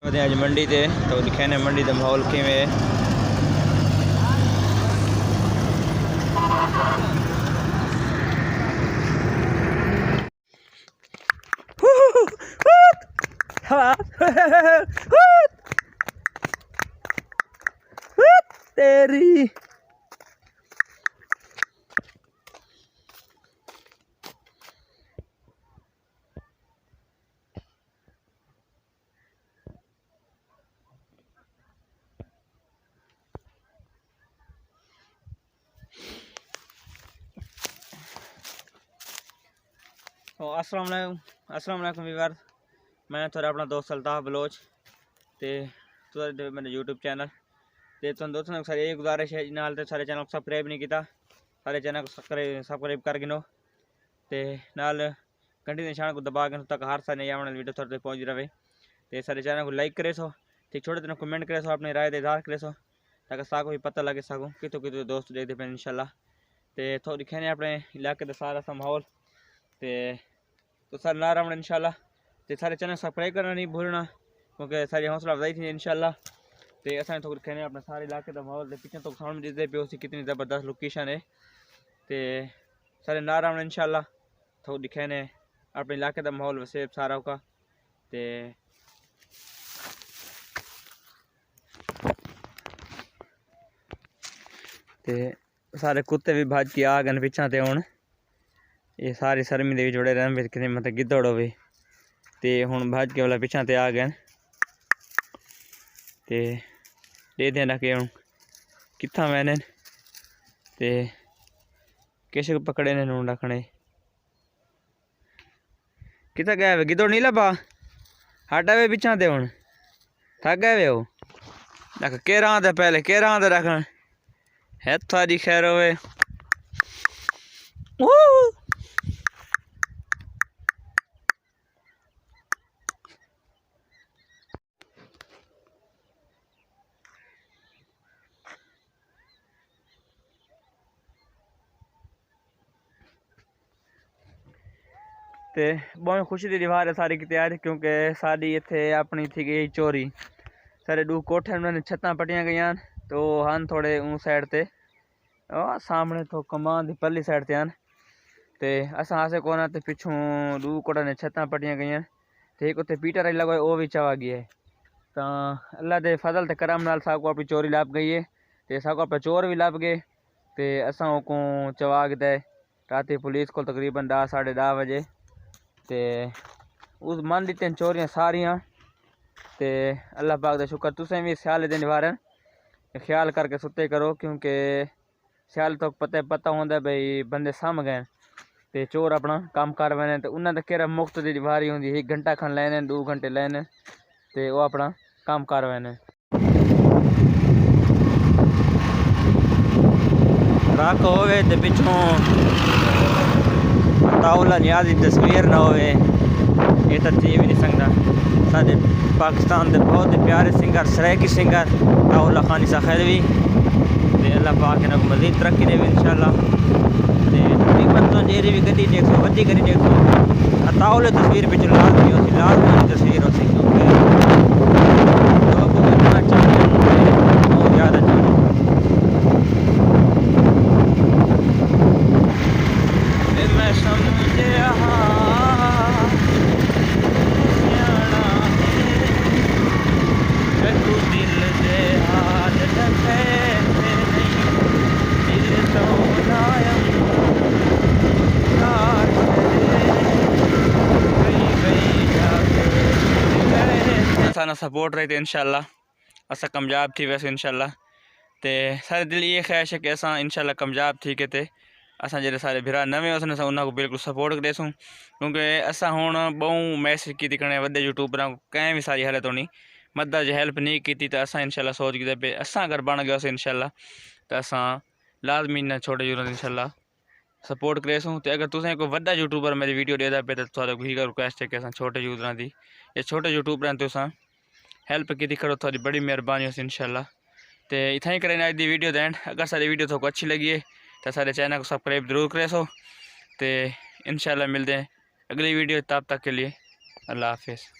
आज मंडी थे तो दिखाने मंडी का माहौल किमें तेरी तो अस्सलाम वालेकुम व्यूअर। मैं थोड़ा अपना दोस्त अल्ताफ बलोच ते थोड़ा मेरे यूट्यूब चैनल ते तुम दोस्तों ने सारी एक गुजारिश है नाल ते सारे चैनल को सब्सक्राइब नहीं किया, सारे चैनल को सब्सक्राइब कर गिनो ते नाल घंटी के निशान को दबा के तक हर साल नई आने वाली वीडियो थोड़े पहुँच रहे ते सारे चैनल को लाइक करे सो ठीक छोटे दिन कमेंट करे सो अपनी राय दे इजहार करे सो ताकि साको भी पता लगे सको कितों कितों दोस्त देखते पे इंशाल्लाह ते थोड़ी दिखाने अपने इलाके का सारा सा माहौल तो सर ना रहा इंशाल्लाह ते सारे चैनल सब्सक्राइब करना नहीं भूलना क्योंकि सारी हौसला अफजाई थी इंशाल्लाह ते असां तो कहने अपने सारे इलाके का माहौल पीछे तो साउंड दे पे उसी कितनी ज़बरदस्त लोकेशन है ते सारे ना रहा इंशाल्लाह तो दिखाने अपने इलाके का माहौल वैसे सारा का ते सारे कुत्ते भी भज के आ गए पिछा ते हूँ ये सारी सरमी दे जुड़े रहन कि मतलब गिद्धड़ होवे ते हुण भज के वाला पिछा ते आ गए ते दे देना कि हुण कित्था मैंने ते किश पकड़े ने नून रखने कित्थे गए वे गिद्धड़ नहीं लभा हटा वे पिछा ते हुण थक गए वे रख केरा दे पहले केरा दे रखन है थारी खैर होवे ते बहुत खुशी की दीवार है सारी की तैयारी क्योंकि सारी इतने अपनी थी गई चोरी सारे दू कोठे उन्होंने छत्ता पटिया गई तो हन थोड़े ऊँ साइड ते सामने तो कमान की पल्ली साइड ते हन ते असा आसे कोना ते पिछू दू कोठा ने छत्ता पटिया गई तो एक उत्ते पीटर आई लगा वो भी चवा गया है तो अल्लाह के फजल ते करम नाल साको अपनी चोरी लभ गई है तो साको अपने चोर भी लभ गए तो असा को चवा गए रात पुलिस को तकरीबन 10 साढ़े 10 बजे ते उस मन दी चोरियां सारियां ते अल्लाह पाक दा शुक्र तुसें भी स्याले दिन निवारण ख्याल करके सुते करो क्योंकि स्याल तो पता होंदा भाई बंदे सम गए ते चोर अपना काम कर वैने तो उन्हें केरा मुफ्त दी बारी होंदी 1 घंटा खन लैने 2 घंटे लैने ते वो अपना काम कर वैने राख होवे ते पिछों ताउला नियाज़ी तस्वीर ना होवे ये तो जी भी नहीं सकता साढ़े पाकिस्तान के बहुत ही प्यारे सिंगर सरायकी सिंगर ताउला खान ईसा खैरवी ते अल्लाह पाक इन्हें मज़ीद तरक्की दे इंशाल्लाह ते तकरीबन तो जेरी भी गड्डी 100 वड्डी गड्डी 100 ताउले तस्वीर पिछले लाजमी होती लाजमी तस्वीर होती लोग इतना चाहते बहुत ज़्यादा चाहते मैं समझे तू दिल दे हाथ ढके दिल तो लायम साना सपोर्ट रही थे इंशाल्लाह असा कामयाब थी वैसे इंशाल्लाह ते सारे दिल ये ख्वाहिश है कि असा इंशाल्लाह कामयाब थी के ते असा जो सारे भरा नवे उस उन्होंने बिल्कुल सपोर्ट करेसूँ क्योंकि असा हूँ बहु मैसेज की कने वे यूट्यूबर कहीं भी सारी हालत होनी मदद हेल्प नहीं की तो असा इंशाल्लाह सोच के पे असा अगर बन गया इंशाल्लाह तो असा लाजमी न छोटे यूट्यूबर इंशाल्लाह सपोर्ट करेसूँ तो अगर तुसें कोई वड्डा यूट्यूबर मेरी वीडियो देता पे तो थोड़ा ही रिक्वेस्ट है कि असा छोटे यूट्यूबर की या छोटे यूट्यूबर तुसा हेल्प की करो थोड़ी बड़ी मेहरबानी हो इंशाल्लाह तो इतना ही करें अज की वीडियो दैन अगर सारी वीडियो थोड़ा अच्छी लगी है तो सारे चैनल को सब्सक्राइब जरूर करे सो तो इंशाल्लाह मिलते हैं अगली वीडियो तब तक के लिए अल्लाह हाफिज़।